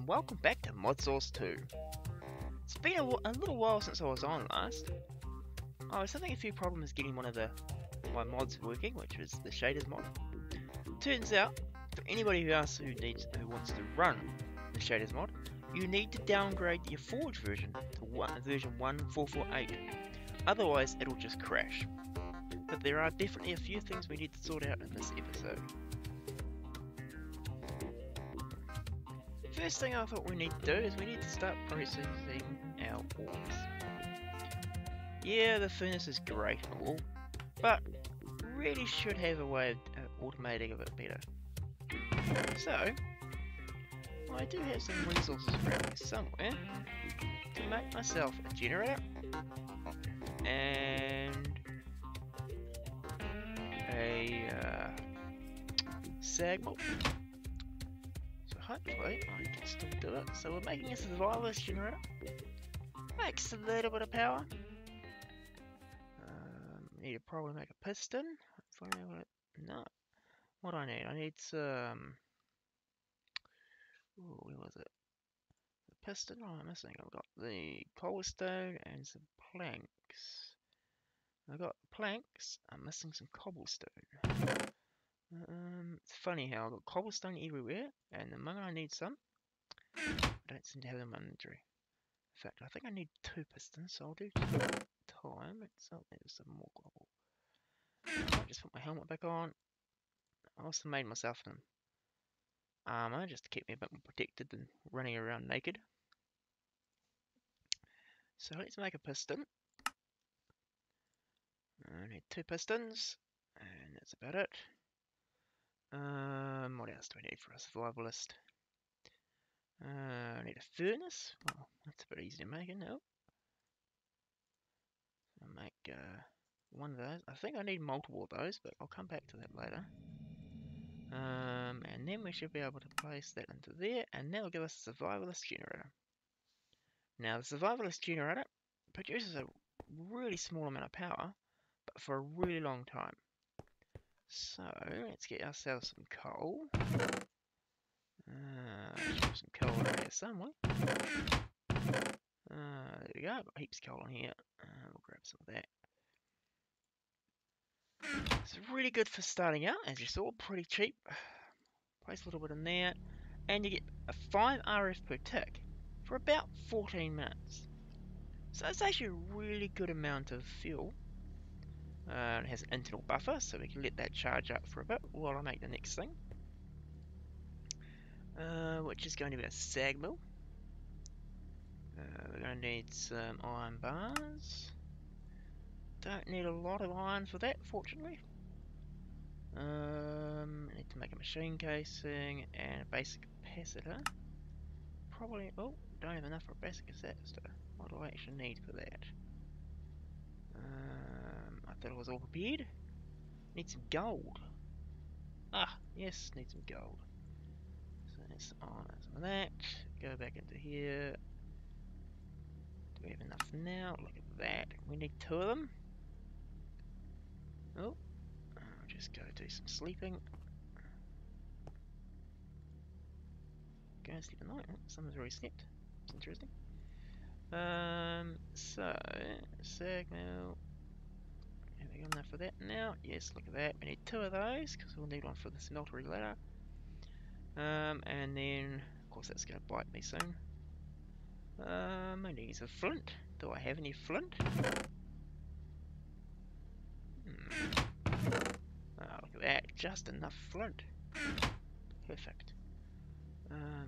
and welcome back to ModSauce 2. It's been a little while since I was on last. I was having a few problems getting one of my mods working, which was the shaders mod. Turns out, for anybody who who wants to run the shaders mod, you need to downgrade your Forge version to version 1.448. Otherwise, it'll just crash. But there are definitely a few things we need to sort out in this episode. First thing I thought we need to do is we need to start processing our ores. Yeah, the furnace is great and all, but really should have a way of automating a bit better. So, I do have some resources around here somewhere to make myself a generator and a sag mill. So hopefully I can still do it. So we're making a survivalist generator. Makes a little bit of power. Need to probably make a piston. No. What do I need? I need some. Ooh, where was it? The piston. Oh, I'm missing. I've got the cobblestone and some planks. I've got planks. I'm missing some cobblestone. It's funny how I've got cobblestone everywhere, and the moment I need some, I don't seem to have them in my inventory. In fact, I think I need 2 pistons, so I'll do 2 at a time. There's some more cobble. I might just put my helmet back on. I also made myself some armor just to keep me a bit more protected than running around naked. So let's make a piston. I need 2 pistons, and that's about it. What else do I need for a survivalist? I need a furnace. Well, that's a bit easy to make, isn't it? I'll make one of those. I think I need multiple of those, but I'll come back to that later. And then we should be able to place that into there, and that'll give us a survivalist generator. Now, the survivalist generator produces a really small amount of power, but for a really long time. So, let's get ourselves some coal. Some coal around here somewhere. There we go, I've got heaps of coal on here. We'll grab some of that. It's really good for starting out, as you saw, pretty cheap. Place a little bit in there, and you get a 5 RF per tick for about 14 minutes. So it's actually a really good amount of fuel. It has an internal buffer, so we can let that charge up for a bit while I make the next thing. Which is going to be a sag mill. We're going to need some iron bars. Don't need a lot of iron for that, fortunately. Need to make a machine casing and a basic capacitor. Probably, oh, don't have enough for a basic capacitor. What do I actually need for that? I thought it was all prepared. Need some gold. Ah, yes, need some gold. So let's on some of that. Go back into here. Do we have enough now? Look at that. We need 2 of them. Oh, I'll just go do some sleeping. Go and sleep at night. Oh, someone's already slept. That's interesting. So, sag mill. Have we got enough for that now? Yes, look at that. We need 2 of those, because we'll need one for the smeltery later. And then, of course, that's going to bite me soon. I need some flint. Do I have any flint? Oh, look at that. Just enough flint. Perfect.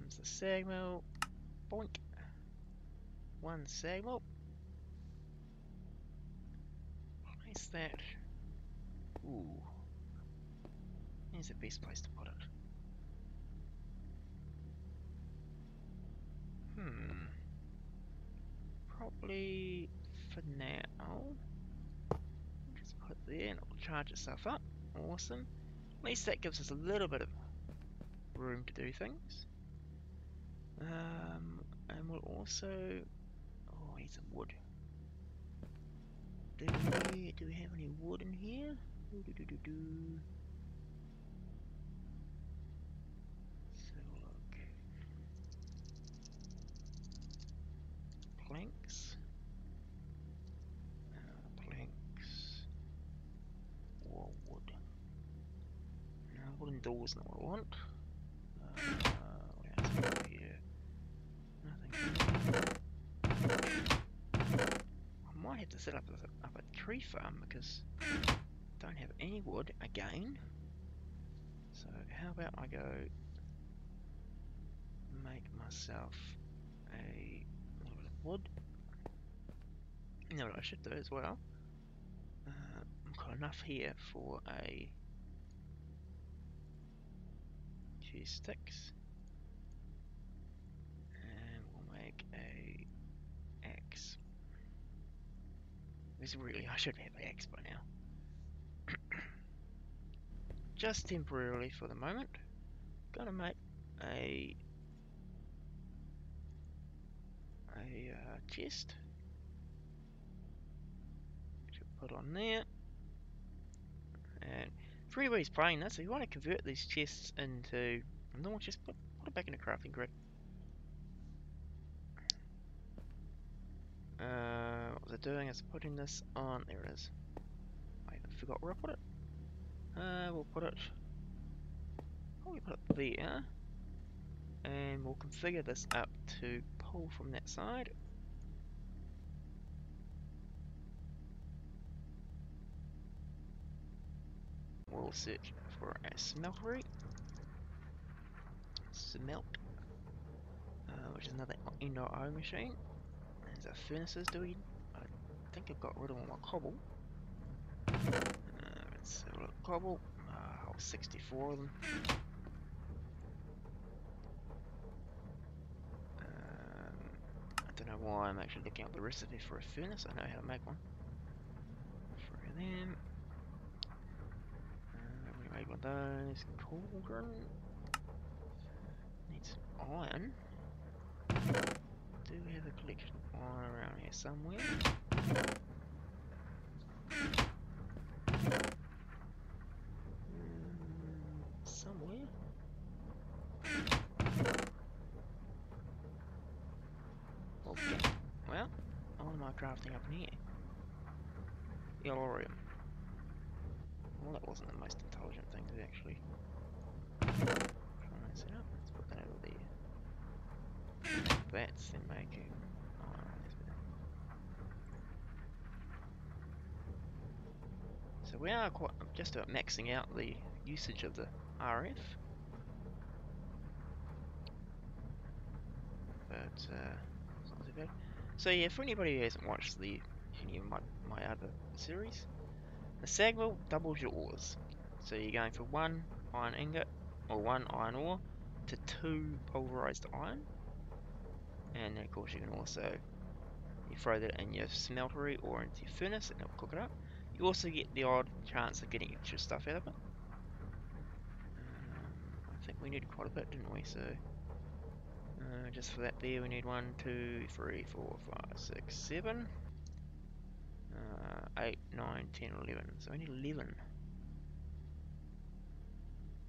So sag mill. Boink. 1 sag mill. Place that. Ooh. Here's the best place to put it. Probably for now. Just put it there and it'll charge itself up. Awesome. At least that gives us a little bit of room to do things. And we'll also... Oh, I need some wood. Do we have any wood in here? Let's have a look. planks. Planks. Or wood. No, wooden doors not what I want. What else we got here? Nothing. I might have to set up a tree farm because I don't have any wood again. So how about I go make myself a little bit of wood. You know what I should do as well? I've got enough here for a few sticks. And we'll make a axe. This really, I should have an axe by now. Just temporarily for the moment. Gonna make a chest. Which I'll put on there. And for anybody who's playing this, if you want to convert these chests into a normal chest, put it back in a crafting grid. What was I doing? Is putting this on. There it is. I even forgot where I put it. We'll put it. Probably put it there. And we'll configure this up to pull from that side. We'll search for a smeltery. Smelt. Which is another indoor O machine. There's our furnaces. I think I've got rid of all my cobble. Let's have a look. Cobble. 64 of them. I don't know why I'm actually looking up the recipe for a furnace. I know how to make one. For them. We made one of those. Cauldron. Needs iron. Do we have a collection of iron around here somewhere? Somewhere. Okay. Well, what am I crafting up in here? Yellorium. Well, that wasn't the most intelligent thing to actually try and set up. Let's put that over there. That's then making so we are quite just about maxing out the usage of the RF. But it's not too bad. So yeah, for anybody who hasn't watched any of my other series, the sag mill doubles your ores. So you're going from 1 iron ingot or 1 iron ore to 2 pulverized iron. And then of course you can also throw that in your smeltery or into your furnace and it'll cook it up. You also get the odd chance of getting extra stuff out of it. I think we need quite a bit, didn't we? So just for that there we need 1, 2, 3, 4, 5, 6, 7, 8, 9, 10, 11. So we need 11.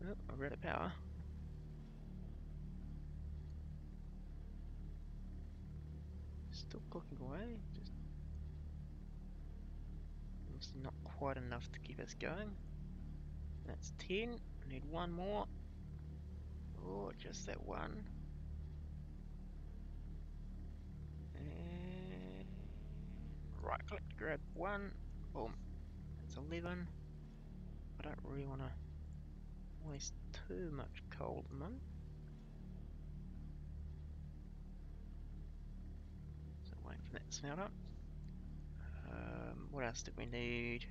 Oh, we're out of power. Still cooking away. Just obviously not quite enough to keep us going. That's 10. I need 1 more. Oh, just that one. And right click to grab 1. Boom. That's 11. I don't really want to waste too much coal at the moment. So waiting for that to smelt up. What else did we need?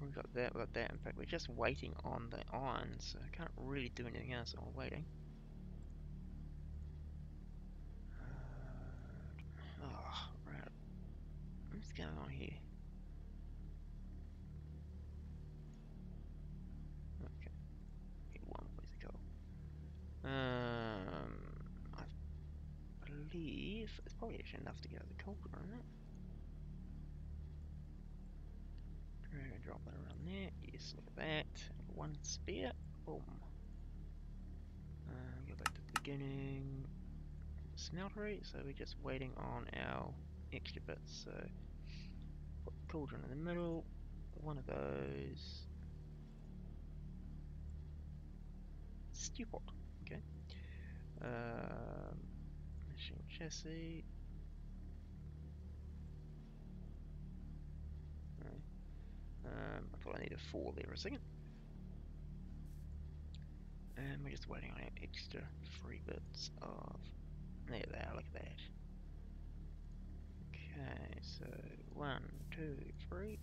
We got that, we got that. In fact, we're just waiting on the iron, so I can't really do anything else while we're waiting. Oh, right. What's going on here? Okay, get 1 piece of coal. I believe it's probably actually enough to get the coal on it. Drag and drop that around there. Yes, look at that. 1 spare. Boom. Go back to the beginning. smeltery, so we're just waiting on our extra bits. So put the cauldron in the middle, one of those. Stew pot, okay. Machine chassis. No. I thought I needed 4 there for a second. And we're just waiting on our extra 3 bits of. There they are, look at that. Okay, so 1, 2, 3.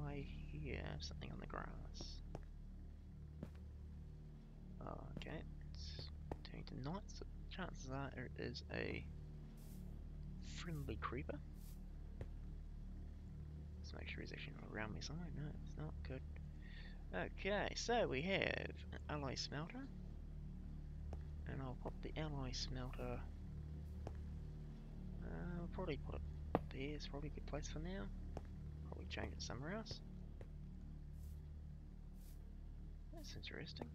I hear something on the grass. Oh, okay, it's turning to night, so chances are it is a friendly creeper. Let's make sure he's actually not around me somewhere. No, it's not. Good. Okay, so we have an alloy smelter. And I'll put the alloy smelter. I'll probably put it there. It's probably a good place for now. Probably change it somewhere else. That's interesting.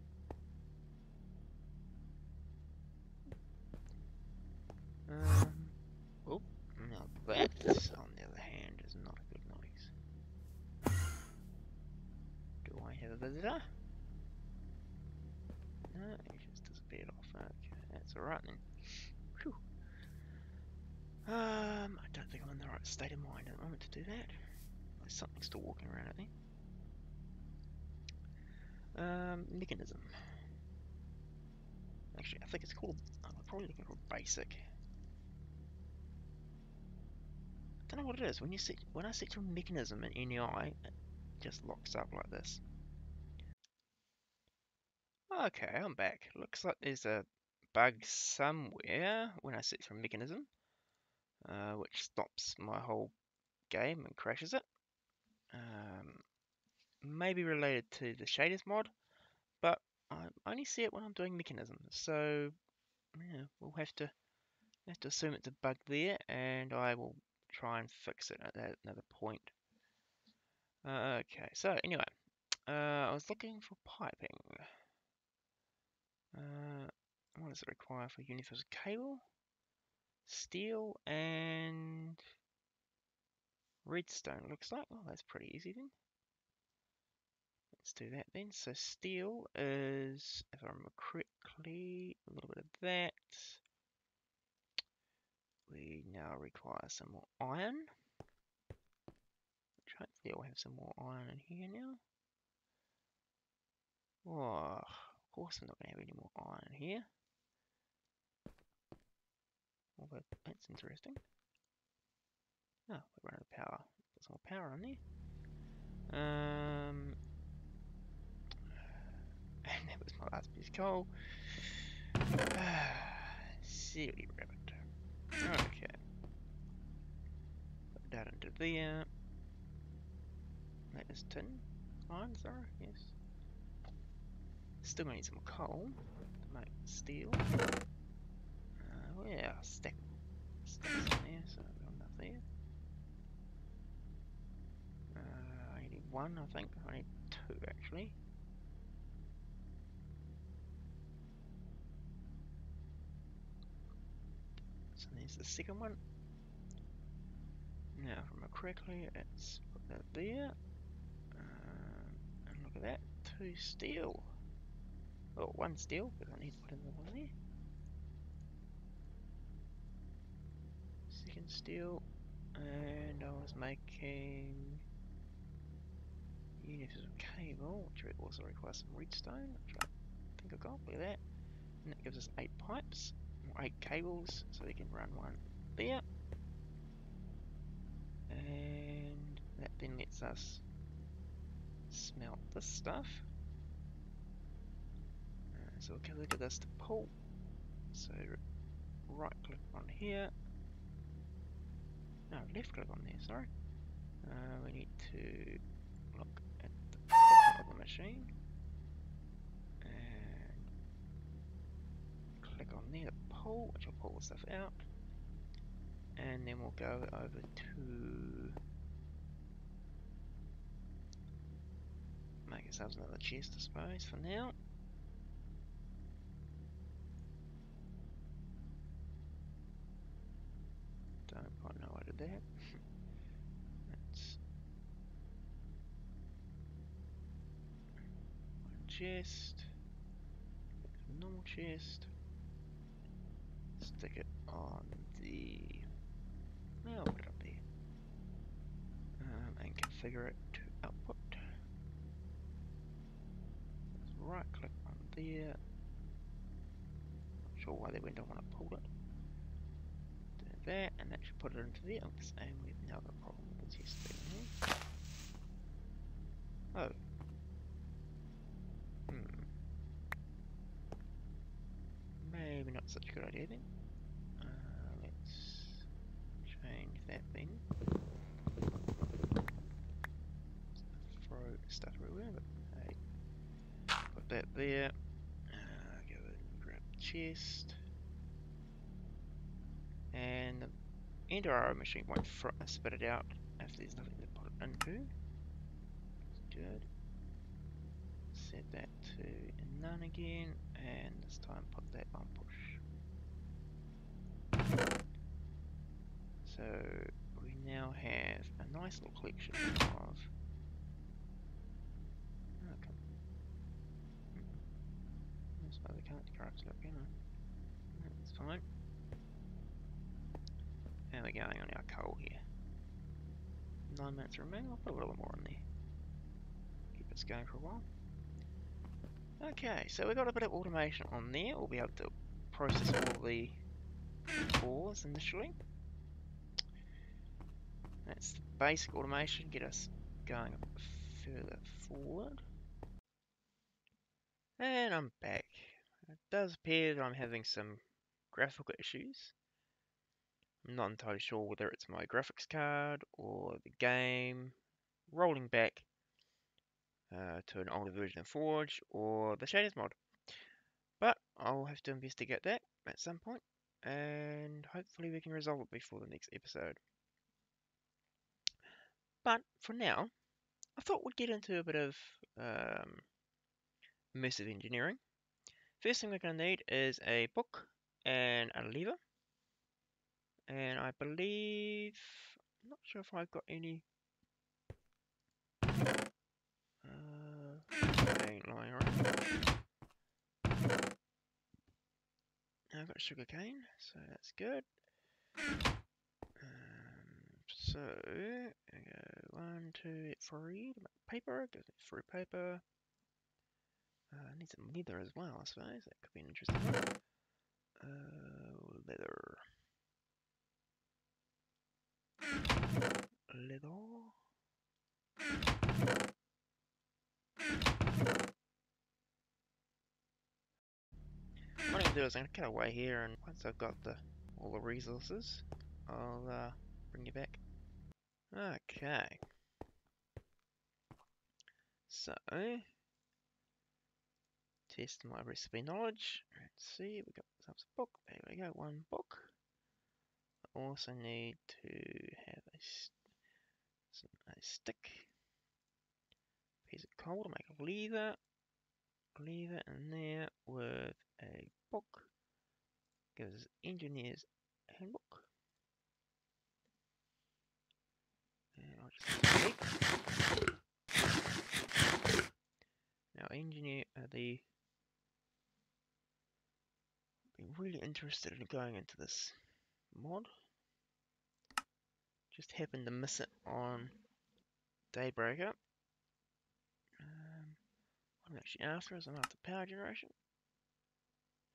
Oh, now that, on the other hand, is not a good noise. Do I have a visitor? No, he just disappeared off. Okay, that's alright then. Whew. I don't think I'm in the right state of mind at the moment to do that. There's something still walking around, I think. Mechanism. Actually, I think it's called. I'm probably looking for basic. I don't know what it is. When I set your mechanism in NEI, it just locks up like this. Okay, I'm back. Looks like there's a bug somewhere when I set your mechanism, which stops my whole game and crashes it. Maybe related to the shaders mod, but I only see it when I'm doing mechanisms. So yeah, we'll have to assume it's a bug there, and I will try and fix it at another point. Okay, so anyway, I was looking for piping. What does it require for universal cable? Steel and redstone, looks like. Oh, that's pretty easy then. Let's do that then. So steel is, if I remember correctly, a little bit of that. We now require some more iron. Which hopefully I'll have some more iron in here now. Oh, of course I'm not going to have any more iron here. Although, that's interesting. Oh, we run out of power. Put some more power on there. And that was my last piece of coal. Silly rabbit. Okay. Put that into there. That is tin. Iron, sorry, yes. Still gonna need some more coal to make steel. Yeah, stacks in there, so I've got enough there. I need 1, I think. I need 2 actually. So there's the second one. Now, if I remember correctly, let's put that there. And look at that, 2 steel. Oh, 1 steel, because I need to put another one there. Second steel. And I was making units of cable, which also requires some redstone, which I think I got. Look at that. And that gives us 8 pipes, or 8 cables, so we can run one there. And that then lets us smelt this stuff. So we'll click at this to pull. So right click on here. No, left click on there, sorry. We need to look at the bottom of the machine. And click on there to pull, which will pull the stuff out. And then we'll go over to make ourselves another chest, I suppose, for now. Don't quite know why I did that. That's one chest. Normal chest. Stick it on the. I'll put it up there. And configure it to output. Let's right click on there. Not sure why they went on when I pulled it. Do that, and that should put it into the inks. And we've now got a problem with this yesterday. Oh. Maybe not such a good idea then. Let's change that then. Throw stuff everywhere, but hey, put that there. Go and grab the chest, and the enter arrow machine won't spit it out if there's nothing to put it into. That's good. Set that to none again, and this time put that on push. So we now have a nice little collection of. Okay. I suppose I can't craft it up, can I? That's fine. How are we going on our coal here? 9 minutes remaining. I'll put a little more in there. Keep us going for a while. Okay, so we've got a bit of automation on there. We'll be able to process all the ores initially. That's the basic automation, get us going a bit further forward. And I'm back. It does appear that I'm having some graphical issues. I'm not entirely sure whether it's my graphics card or the game rolling back to an older version of Forge or the shaders mod. But I'll have to investigate that at some point, and hopefully we can resolve it before the next episode. But for now, I thought we'd get into a bit of immersive engineering. First thing we're going to need is a book and a lever. And I believe, I'm not sure if I've got any cane lying around. I've got sugar cane, so that's good. So, I go 1, 2, 3 to make paper, goes through paper. I need some leather as well, I suppose. That could be an interesting one. Leather. Leather. What I'm going to do is I'm going to cut away here, and once I've got all the resources, I'll bring you back. Okay. So, test my recipe knowledge. Let's see, we got some book. There we go, one book. I also need to have a stick, piece of coal to make a lever. Lever in there with a book. Gives us engineer's handbook. And I'll just click. Now engineer be really interested in going into this mod. Just happened to miss it on Daybreaker. What I'm actually after is I'm after power generation.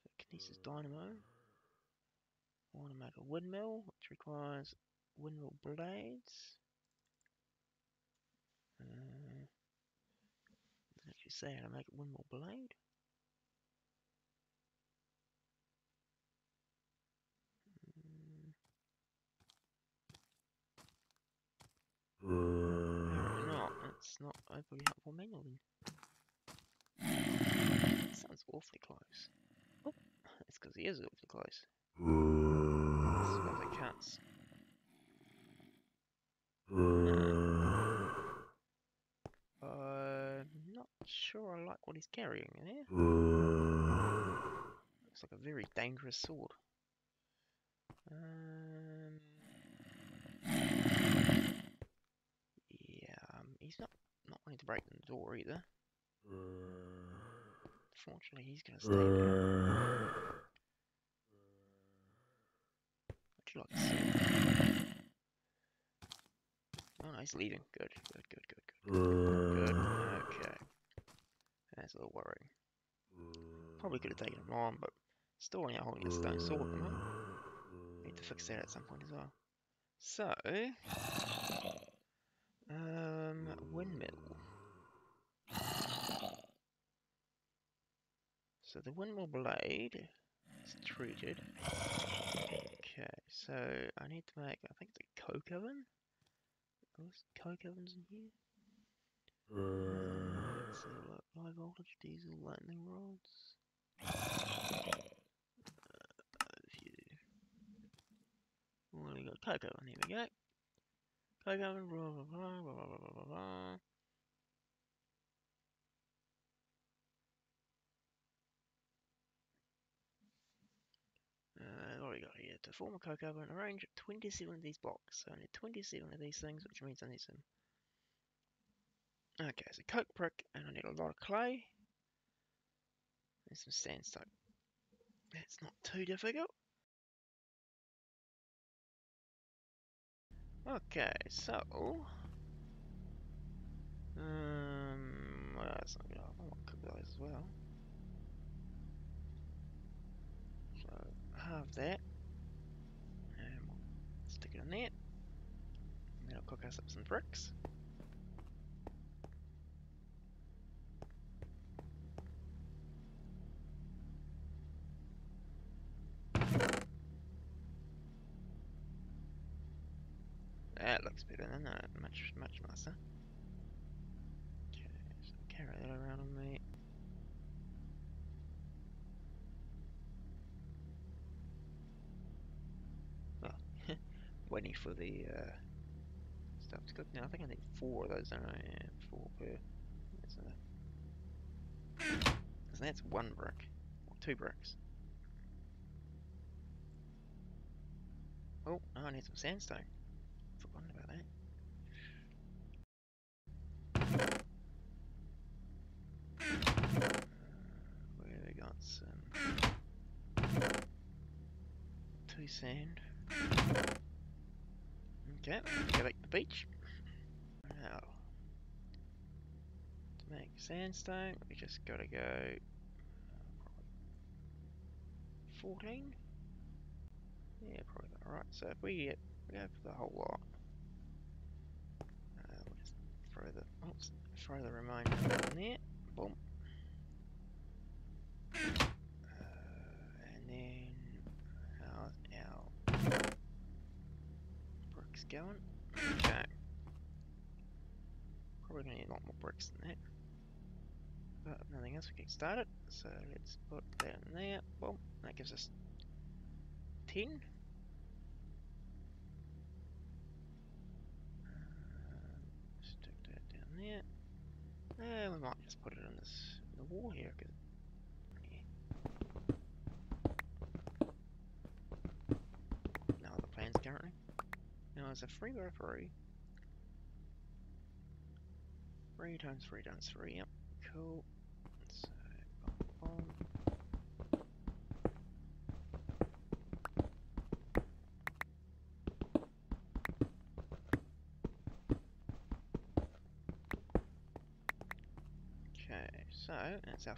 So Kinesis Dynamo. I want to make a windmill, which requires windmill blades. Doesn't actually say how to make a windmill blade. No, it's not overly helpful manual then. That sounds awfully close. Oh, it's because he is awfully close. I suppose I can't. I'm not sure I like what he's carrying there. Looks like a very dangerous sword. he's not wanting to break the door either. Fortunately, he's going to stay there. Would you like to see? Oh, no, he's leaving. Good. Good. Okay. That's a little worrying. Probably could have taken him on, but still only holding a stone sword at the moment. Need to fix that at some point as well. So, windmill. So the windmill blade is treated. Okay, so I need to make, I think it's a coke oven. There's coke ovens in here. Let's see, look, high voltage, diesel, lightning rods. Well, we got coke oven, here we go. Coke oven, blah blah blah blah blah blah blah blah. What do we got here? To form a coke oven, arrange 27 of these blocks. So I need 27 of these things, which means I need some. Okay, so coke brick, and I need a lot of clay. And some sandstone. That's not too difficult. Okay, so what else? I want to cook those as well. So halve that, and we'll stick it in there. And then I'll cook us up some bricks. That looks better than that. Much nicer. Okay, so carry that around on me. Well, waiting for the stuff to cook. Now I think I need 4 of those, don't I? Yeah, 4 per. So that's 1 brick, or 2 bricks. Oh, I need some sandstone. Forgotten about that. Where we got some 2 sand. Okay, go back to the beach. Now, to make sandstone, we just gotta go probably 14. Yeah, probably about right. So if we go for the whole lot, we'll just throw the remainder in there. Boom. And then how's our bricks going? Okay. Probably gonna need a lot more bricks than that. But nothing else, we can start it. So let's put that in there. Boom. That gives us 10. Stick that down there. And we might just put it in the wall here, because no other plans currently. Now it's a 3x3. 3 times 3 times 3. Yep, cool. So boom. Okay, so that's our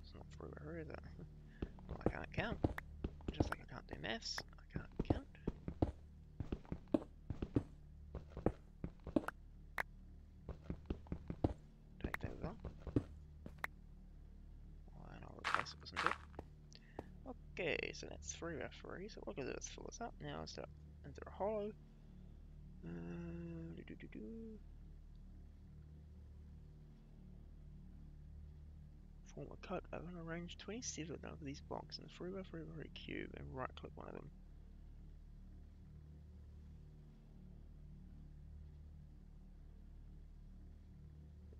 it's not 3x3, is it? Well, I can't count. Just like I can't do maths, I can't count. Take that as well. And I'll replace it with some dirt. Okay, so that's 3x3. So what we'll do is fill this up. Now let's start into a hollow. Form a coat oven. Arrange 27 of these blocks in a 3x3 cube and right click one of them.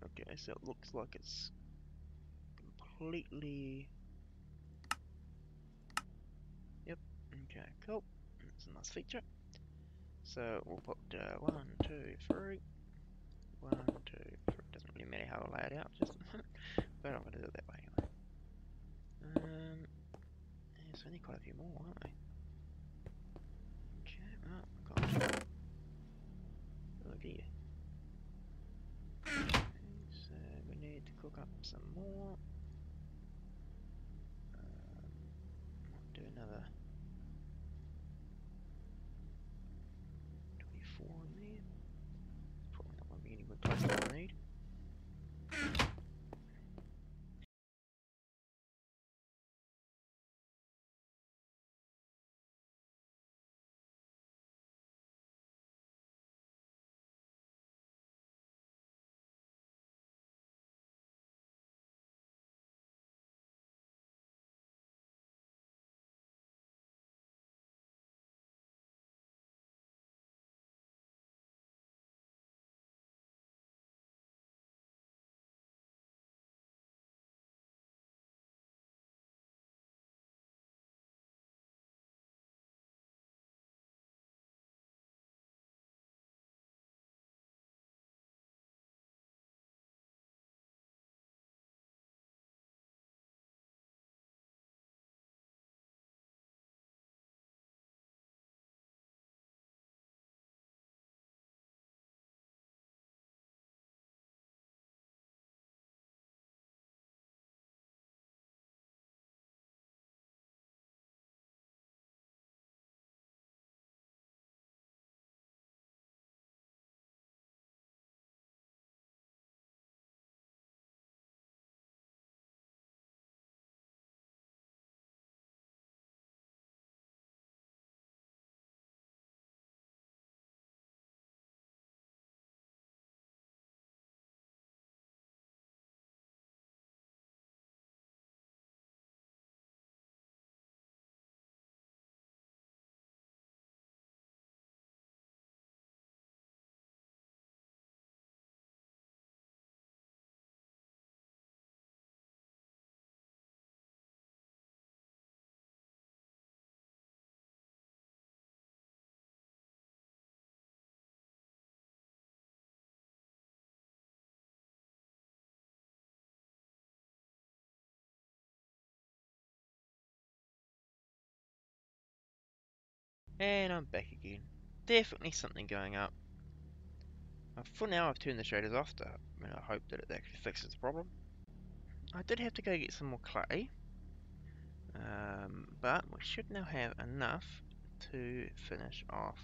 Okay, so it looks like it's completely. Yep. Okay, cool. That's a nice feature. So we'll put 1, 2, 3. 1, 2, 3. Doesn't really matter how I lay it out, just but I'm going to do it that way anyway. There's only quite a few more, aren't they? Okay, well, I've got. Oh dear. Okay, so we need to cook up some more. Might do another 24 in there. Probably not going to be anywhere close to what I need. And I'm back again. Definitely something going up. For now, I've turned the shaders off to, I hope that it actually fixes the problem. I did have to go get some more clay, but we should now have enough to finish off.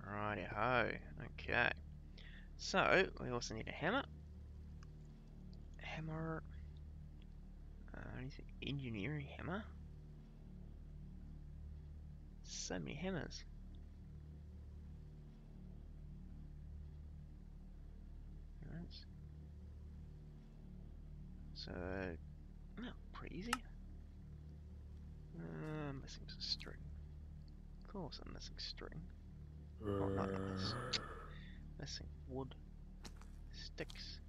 Righty ho. Okay. So we also need a hammer. Hammer. Engineering hammer. So many hammers. Right. So, no, pretty easy. Missing some string. Of course, I'm missing string. Oh, no, not this. Missing wood. Sticks.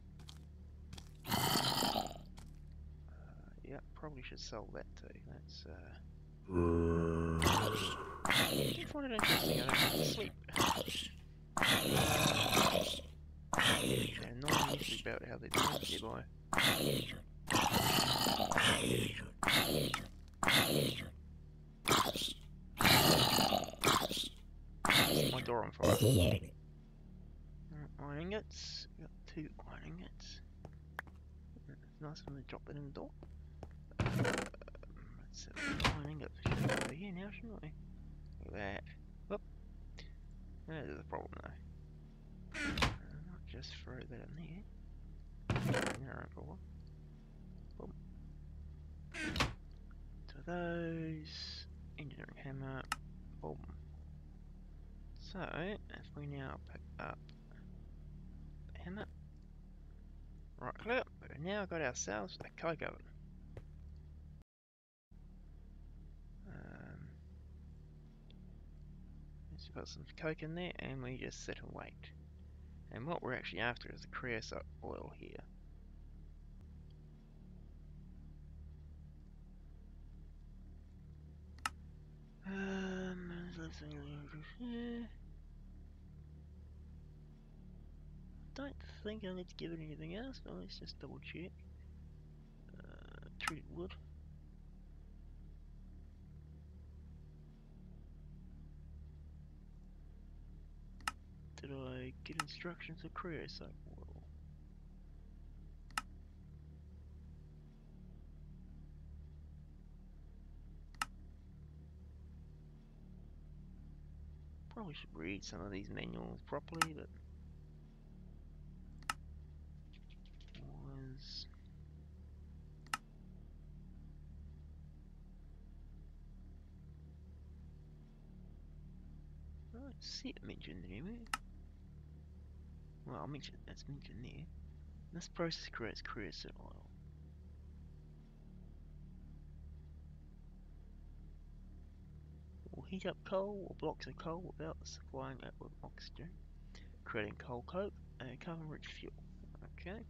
Yeah, probably should sell that too. That's, I find it interesting. I don't have to sleep. And not usually about how they do it nearby. My door on fire. Iron ingots. Got 2 iron ingots. It's nice when they drop that in the door. Let's iron ingots over here now, shouldn't we? Look at that. Whoop. That is a problem though. Not just throw that in there. No problem. Boom. To those. Engineering hammer. Boom. So, if we now pick up the hammer, right click, we've now got ourselves a coke oven. Let's put some coke in there and we just sit and wait. And what we're actually after is the creosote oil here. Um, don't think I need to give it anything else, but let's just double check. Treated wood. Did I get instructions for creosote oil? Probably should read some of these manuals properly, but was I don't see it mentioned anywhere. Well, I'll mention it's mentioned there. This process creates creosote oil. Will heat up coal or blocks of coal without supplying it with oxygen, creating coal coke, a carbon-rich fuel. Okay.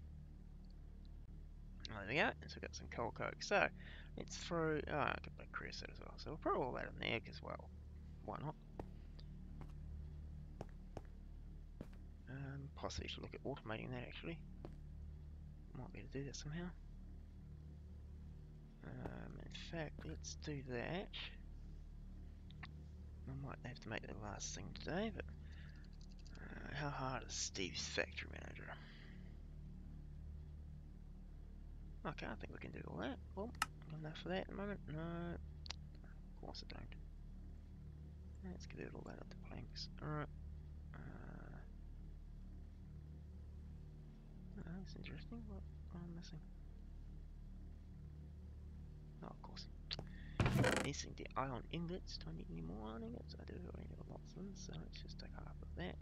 There we go. So we've got some coal coke. So let's throw. Oh, I've got that creosote as well. So we'll put all that in there because, well, why not? Possibly should look at automating that actually. Might be able to do that somehow. In fact, let's do that. I might have to make that last thing today, but how hard is Steve's factory manager? Okay, I think we can do all that. Well, got enough for that at the moment. No, of course I don't. Let's convert all that into planks. Alright. Oh, that's interesting. What am I missing? Oh, of course. Missing the iron ingots. Do I need any more iron ingots? I do. I need lots of them, so let's just take half of that.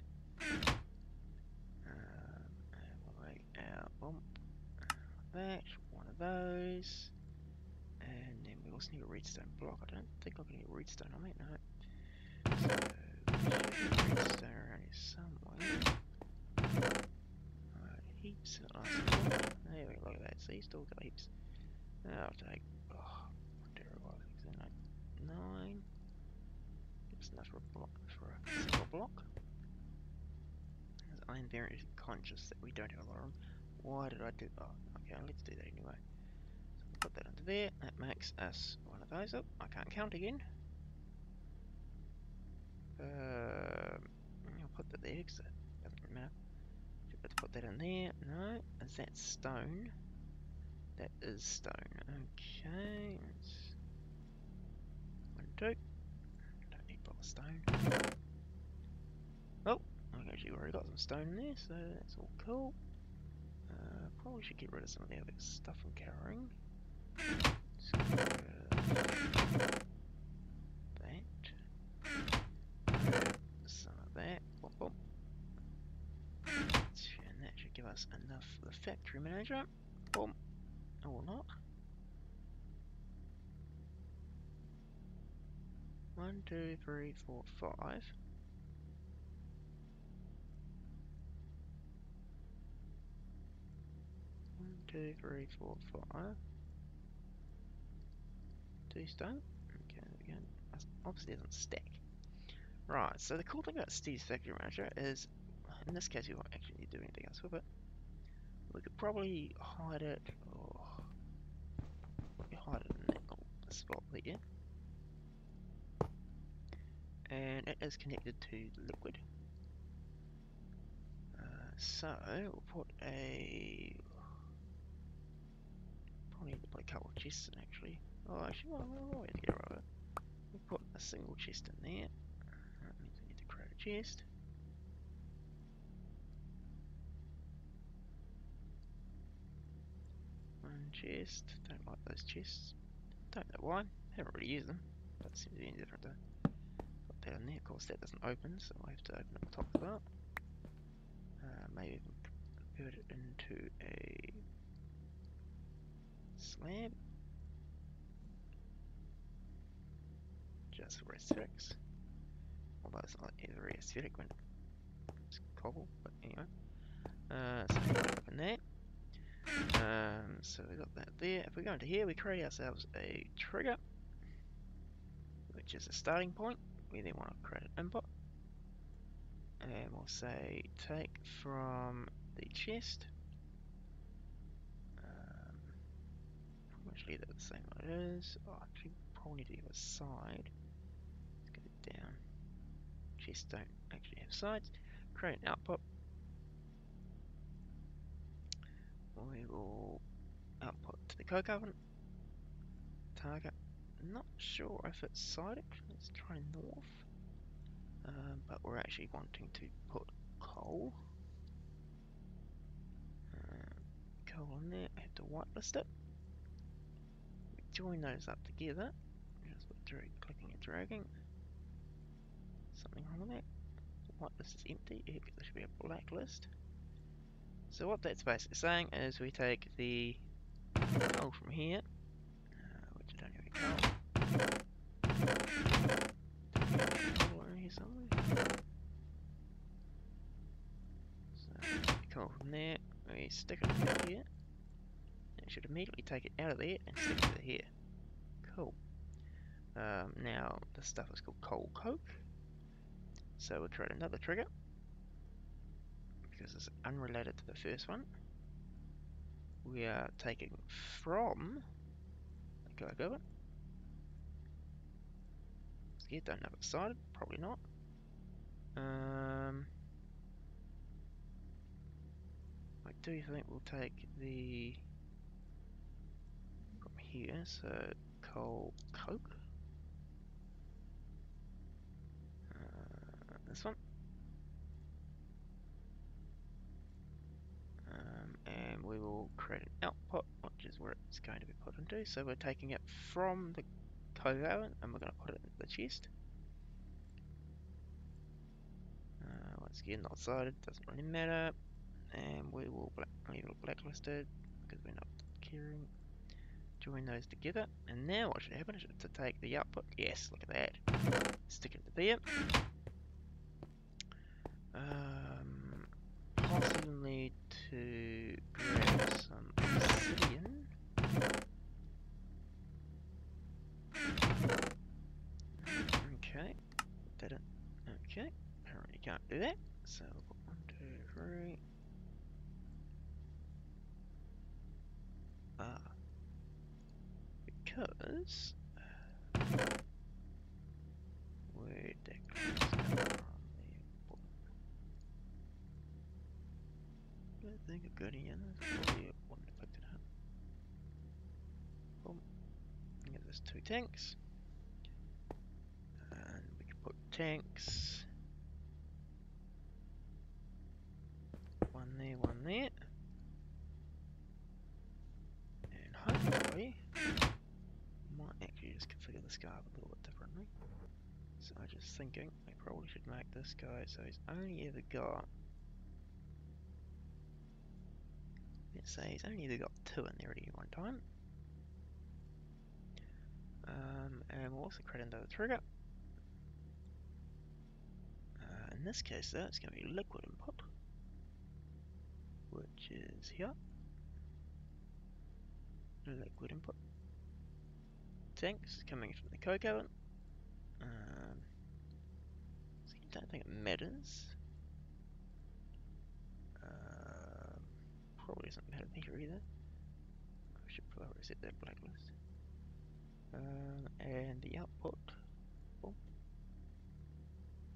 And we'll make our bump. That. One of those. And then we also need a redstone block. I don't think I'm going to get redstone on it, no. So, redstone around here somewhere. Heaps of awesome. There we go, look at that. See, still got heaps. I'll take, what dare I think so, 9. Just enough for a block, for a single block. As I'm very conscious that we don't have a lot of them. Why did I do, oh, okay, let's do that anyway. So we'll put that under there. That makes us one of those. Oh, I can't count again. I'll put that there because it doesn't matter. Should be able to put that in there. No, is that stone? That is stone. Okay. One, two. Don't need proper stone. Oh, I've actually already got some stone in there, so that's all cool. Probably should get rid of some of the other stuff I'm carrying. That. Some of that. Boom, boom. And that should give us enough for the factory manager. Boom. Or not. 1, 2, 3, 4, 5. 1, 2, 3, 4, 5. 2 stone. Okay, there we go. That obviously doesn't stack. Right, so the cool thing about Steve's factory manager is, in this case, we won't actually need to do anything else with it. We could probably hide it, or hide it in that little spot there. And it is connected to the liquid. So we'll put probably need to put a couple of chests in actually. Oh, actually, we'll wait to get rid of it. We'll put a single chest in there. That means we need to create a chest. One chest. Don't like those chests. Don't know why. Haven't really used them. Doesn't seem to be any different though. Put that in there. Of course, that doesn't open, so I have to open up the top of that. Maybe we can convert it into a slab. Just for aesthetics. Although it's not very aesthetic when it's cobble, but anyway. So we open that. So we got that there. If we go into here, we create ourselves a trigger. which is a starting point. We then want to create an input, and we'll say take from the chest. Pretty much leave it the same what it is. Oh, actually, probably need to give a side. Let's get it down. Chests don't actually have sides. Create an output. We will output to the coke oven. Target. Not sure if it's sided. Let's try north. But we're actually wanting to put coal. Coal in there. I have to whitelist it. We join those up together. Just clicking and dragging. Something wrong with that. Whitelist is empty. There should be a blacklist. So what that's basically saying is we take the coal from here, which I don't have any coal around here somewhere. So take the coal from there, we stick it in here. It should immediately take it out of there and stick it here. Cool. Now this stuff is called coal coke. So we'll create another trigger because it's unrelated to the first one. We are taking from the coke oven. Scared, don't know if it's sided, probably not. I do think we'll take the from here, so coal coke. This one. And we will create an output, which is where it's going to be put into. So we're taking it from the coke oven and we're going to put it into the chest. Once again, not sided, doesn't really matter. And we will leave it blacklisted because we're not caring. Join those together, and now what should happen is to take the output. Yes, look at that. Stick it into there. Possibly need to grab some obsidian. Okay, put that in. Okay, apparently can't do that. So we'll put 1, 2, 3. Because where'd that class come from there? Boom. I think I've got in. Probably wouldn't have picked it up. Boom. Give this 2 tanks. And we can put tanks. 1 there, 1 there. And hopefully, might actually just configure this guy up a little bit differently. So I'm just thinking, I probably should make this guy so he's only ever got, let's say he's only ever got 2 in there at any one time. And we'll also create another trigger. In this case though, it's going to be liquid input, which is here. Liquid input. Tanks is coming from the coke oven. So I don't think it matters. Probably doesn't matter here either. I should probably reset that blacklist. And the output. Boom.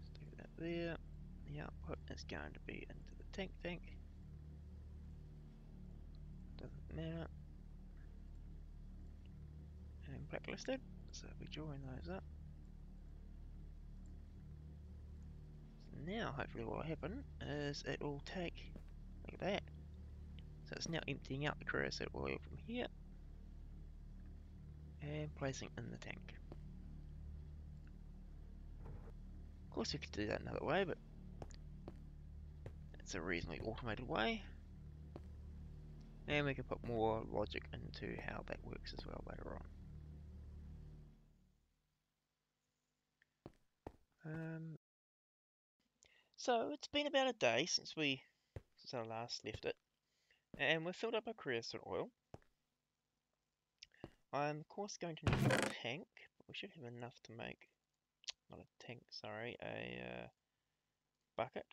Stick that there. The output is going to be into the tank. Doesn't matter. And blacklisted. So if we join those up. So now hopefully what will happen is it will take, look at that. So it's now emptying out the creosote oil from here and placing in the tank. Of course we could do that another way, but it's a reasonably automated way. And we can put more logic into how that works as well later on. So it's been about a day since I last left it, and we've filled up our creosote oil. I'm of course going to need a tank, we should have enough to make, not a tank, sorry, a bucket.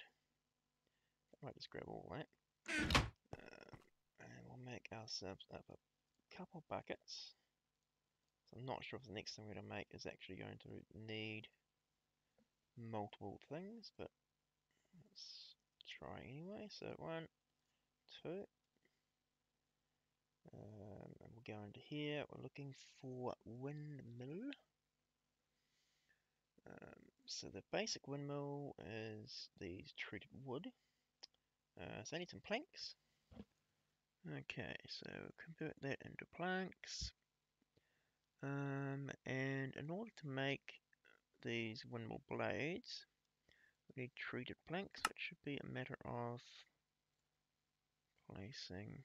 I might just grab all that. And we'll make ourselves up a couple buckets. So I'm not sure if the next thing we're going to make is actually going to need multiple things, but let's try anyway. So 1, 2. And we'll go into here. We're looking for windmill. So the basic windmill is these treated wood. So I need some planks. Okay, so convert that into planks. And in order to make these windmill blades, we need treated planks, which should be a matter of placing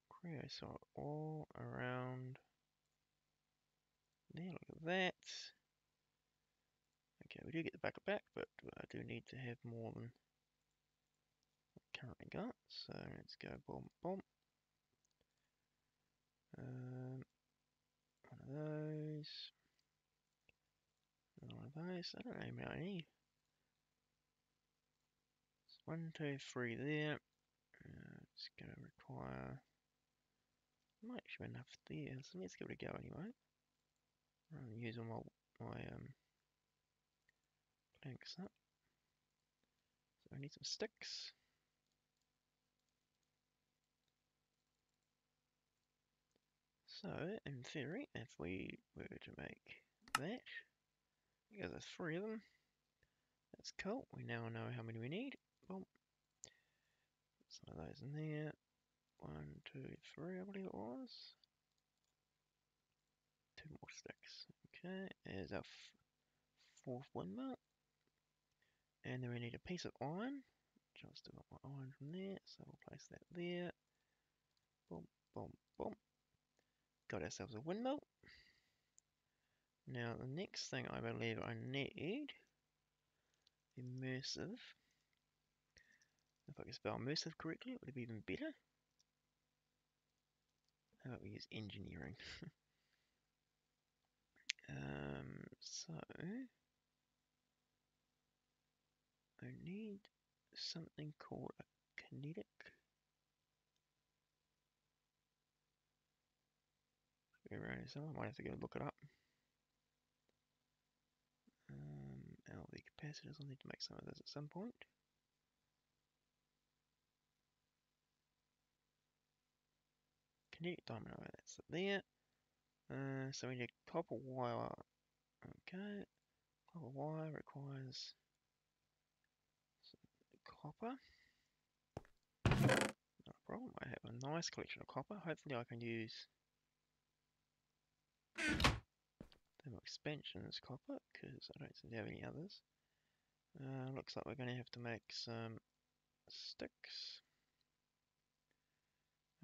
creosote all around there. Look at that. Okay, we do get the bucket back, but I do need to have more than I currently got. So let's go boom, boom. One of those. One of those. I don't know how many I need. So 1, 2, 3 there. It's going to require. Might actually be enough there. So let's give it a go anyway. I'm using my planks up. So I need some sticks. So, in theory, if we were to make that, because there's 3 of them, that's cool. We now know how many we need. Boom. Put some of those in there. 1, 2, 3, I believe it was. 2 more sticks. Okay, there's our 4th windmill. And then we need a piece of iron. Just got my iron from there, so we'll place that there. Boom, boom, boom. Got ourselves a windmill. Now the next thing I believe I need, immersive. If I can spell immersive correctly, it would be even better. How about we use engineering? So I need something called a kinetic. Around here somewhere. I might have to go look it up. LV capacitors. I'll need to make some of those at some point. Kinetic dynamo. That's it there. So we need copper wire. Okay. Copper wire requires copper. Not a problem. I have a nice collection of copper. Hopefully I can use thermal expansion as copper, because I don't seem to have any others. Looks like we're going to have to make some sticks.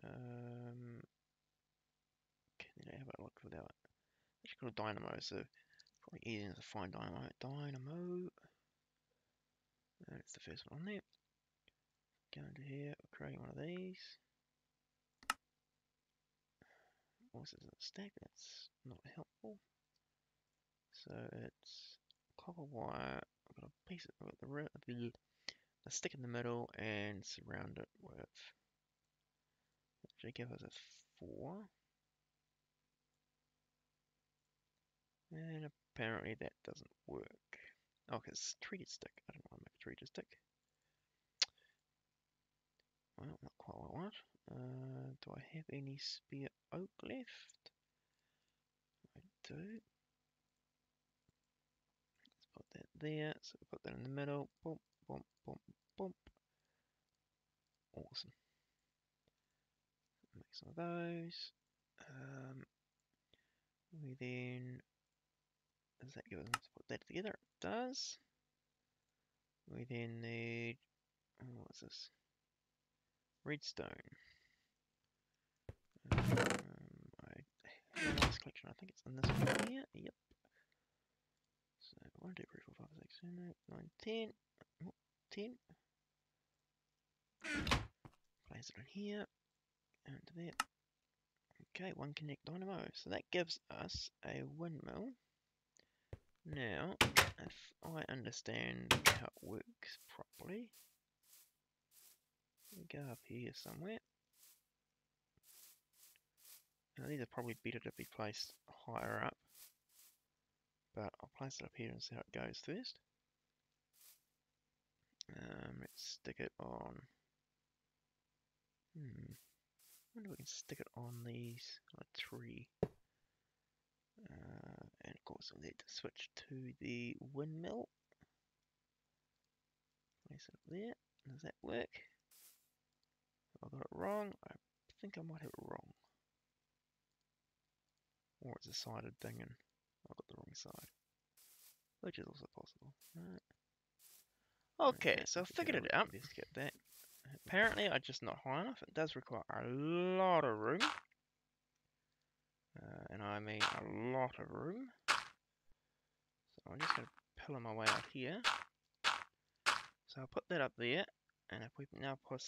Okay, then have a look without. It's called dynamo, so probably easier to find dynamo. Dynamo. That's the first one on there. Go into here, create one of these. Also, doesn't stack. That's not helpful. So it's copper wire. I've got a piece of the stick in the middle and surround it with. Actually, give us a 4. And apparently that doesn't work. Oh, because treated stick. I don't want to make a treated stick. Well, not quite what I want. Do I have any spare oak left? I do. Let's put that there. So we put that in the middle. Bump, bump, bump, bump. Awesome. Make some of those. We then, does that give us enough to put that together? It does. We then need, what's this? Redstone. I have a nice collection. I think it's in this one here. Yep. So 1, 2, 3, 4, 5, 6, 7, 8, 9, 10. Oh, 10. Place it in here. And there. Okay, one connect dynamo. So that gives us a windmill. Now, if I understand how it works properly, we go up here somewhere. Now these are probably better to be placed higher up, but I'll place it up here and see how it goes first. Let's stick it on. I wonder if we can stick it on these on a tree. And of course we'll need to switch to the windmill. Place it up there. Does that work? Have I got it wrong? I think I might have it wrong. Or it's a sided thing and I've got the wrong side. Which is also possible. Okay, so I figured it out. Let's get that. Apparently I'm just not high enough. It does require a lot of room. And I mean a lot of room. So I'm just going to pillar my way out here. So I'll put that up there. And if we now put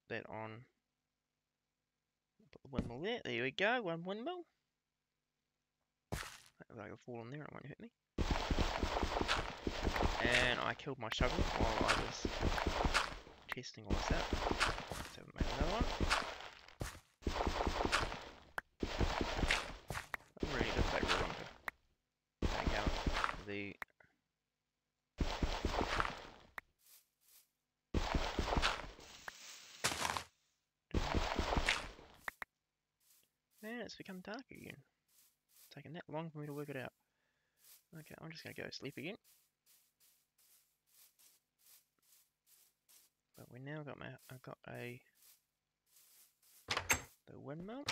that on, put the windmill there. There we go, one windmill. If I can fall on there, it won't hurt me. And I killed my shovel while I was testing all this out. Let's have make another one. I really does take real long to take out the man, it's become dark again. It's taken that long for me to work it out. Okay, I'm just gonna go sleep again. But we now got I've got the windmill.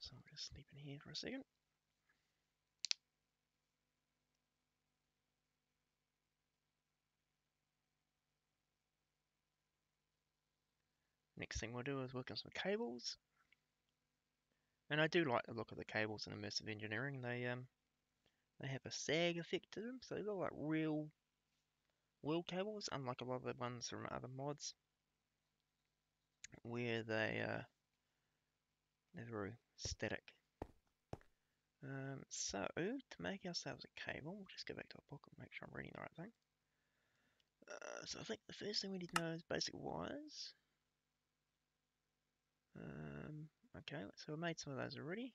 So I'm just sleep in here for a second. Next thing we'll do is work on some cables. And I do like the look of the cables in Immersive Engineering. They have a sag effect to them, so they look like real cables, unlike a lot of the ones from other mods, where they're very static. So to make ourselves a cable, we'll just go back to our book and make sure I'm reading the right thing. So I think the first thing we need to know is basic wires. Okay, so I made some of those already.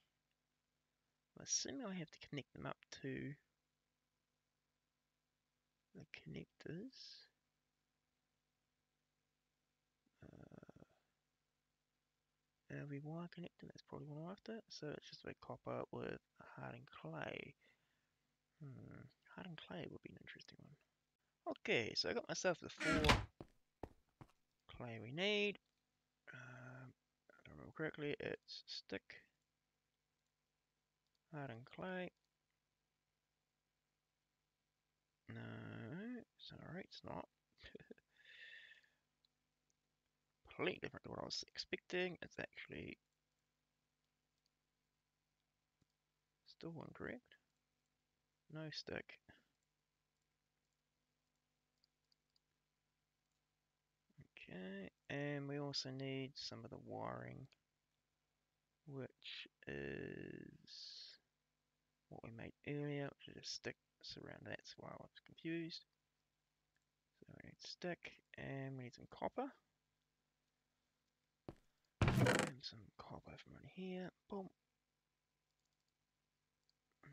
I'm assuming I have to connect them up to the connectors. LV wire connector, that's probably what I'm after. So it's just a copper with hardened clay. Hardened clay would be an interesting one. Okay, so I got myself the 4 clay we need. If I remember correctly, it's stick, hardened clay. No, sorry, it's not. Completely different to what I was expecting. It's actually still incorrect. No stick. Okay, and we also need some of the wiring, which is what we made earlier, which is just stick around that, so I was confused. So we need stick, and we need some copper. And some copper from in here. Boom.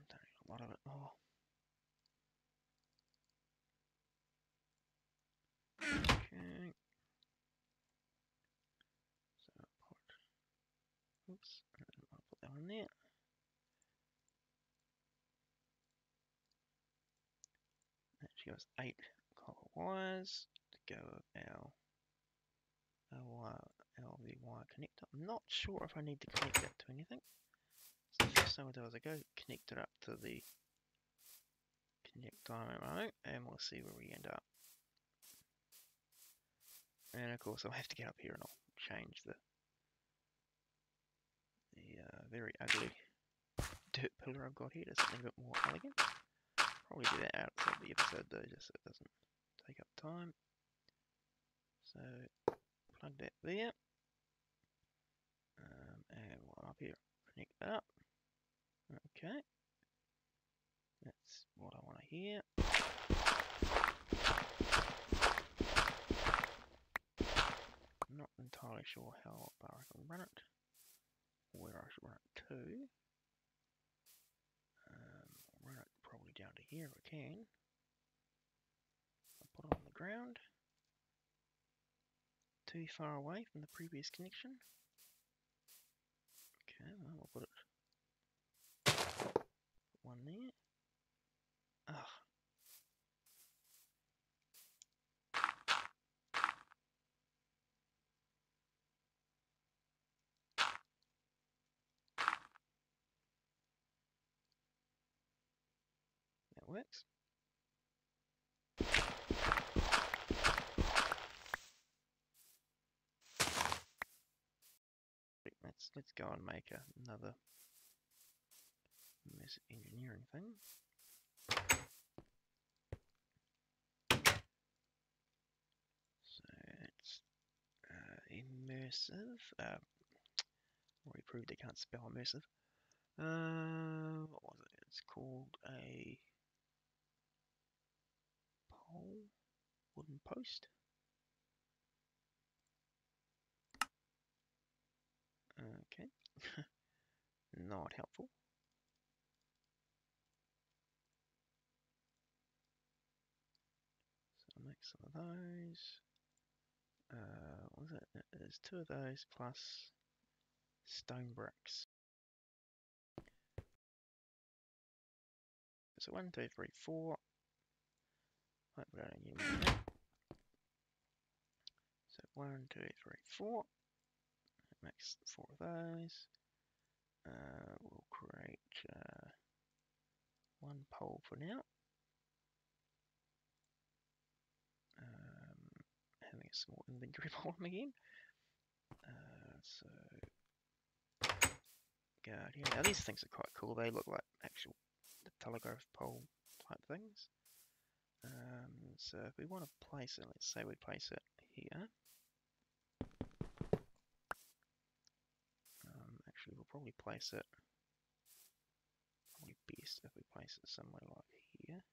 Don't need a lot of it. Oh. Okay. So oops, I'll put that on there. That gives us 8 copper wires to go with our LV wire connector. I'm not sure if I need to connect that to anything. So the first thing I'll do is I go connect it up to the connect dynamo and we'll see where we end up. And of course I'll have to get up here and I'll change the very ugly dirt pillar I've got here to something a bit more elegant. Probably do that outside the episode though, just so it doesn't take up time. So plug that there, and one up here. connect that up. Okay. That's what I want to hear. Not entirely sure how far I can run it, or where I should run it to. I'll run it probably down to here if I can. I'll put it on the ground. Too far away from the previous connection. Okay, well, I'll put one there. Ah. That works. Let's go and make another Immersive Engineering thing. So it's immersive. Already proved they can't spell immersive. What was it? It's called a pole, wooden post. Okay, not helpful. So I'll make some of those. What was it? There's 2 of those plus stone bricks. So 1, 2, 3, 4. Hopefully I don't need more than that. So 1, 2, 3, 4. That makes 4 of those. We'll create 1 pole for now. Having a small inventory problem again. So go out here. Now these things are quite cool. They look like actual telegraph pole type things. So if we want to place it, let's say we place it here. Actually, we'll probably place it. Probably best if we place it somewhere like here.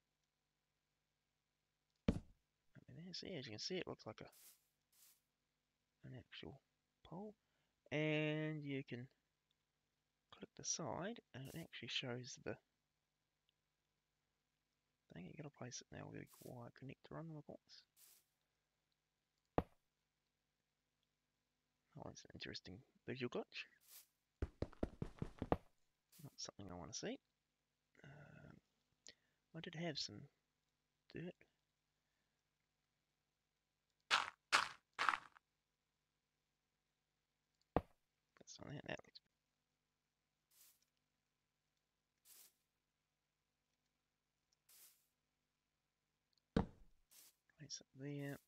And as you can see, it looks like an actual pole. And you can click the side, and it actually shows the thing. You got to place it now with a wire connector on, of course. Oh, it's an interesting visual glitch. Not something I want to see. I did have some dirt. That's not that. That looks. Place it there.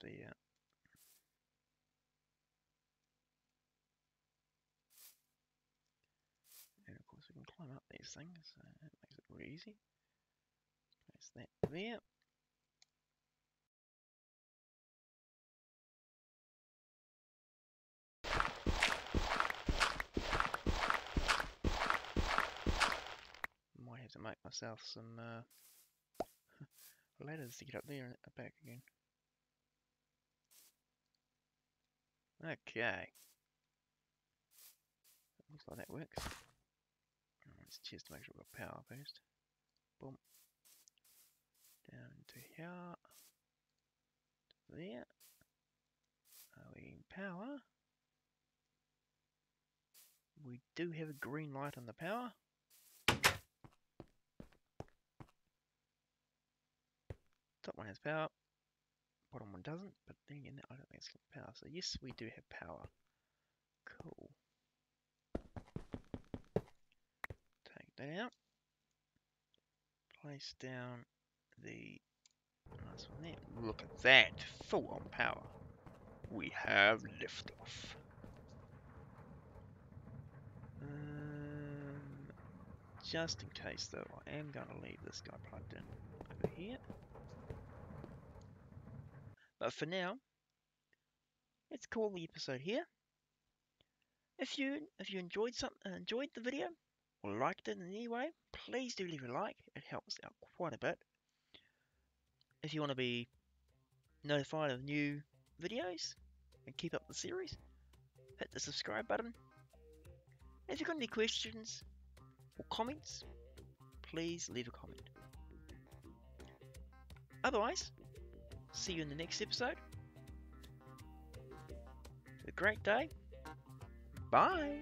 There. And of course we can climb up these things, so that makes it really easy. Place that there. Might have to make myself some ladders to get up there and back again. Okay. Looks like that works. Let's just to make sure we've got power first. Boom. Down to here. To there. Are we in power? We do have a green light on the power. Top one has power. Bottom one doesn't, but then again, I don't think it's got power. So yes, we do have power. Cool. Take that out. Place down the nice one there. Look at that, full on power. We have liftoff. Just in case though, I am going to leave this guy plugged in over here. But for now, let's call the episode here. If you enjoyed the video or liked it in any way, please do leave a like. It helps out quite a bit. If you want to be notified of new videos and keep up the series, hit the subscribe button. If you've got any questions or comments, please leave a comment. Otherwise, see you in the next episode. Have a great day. Bye.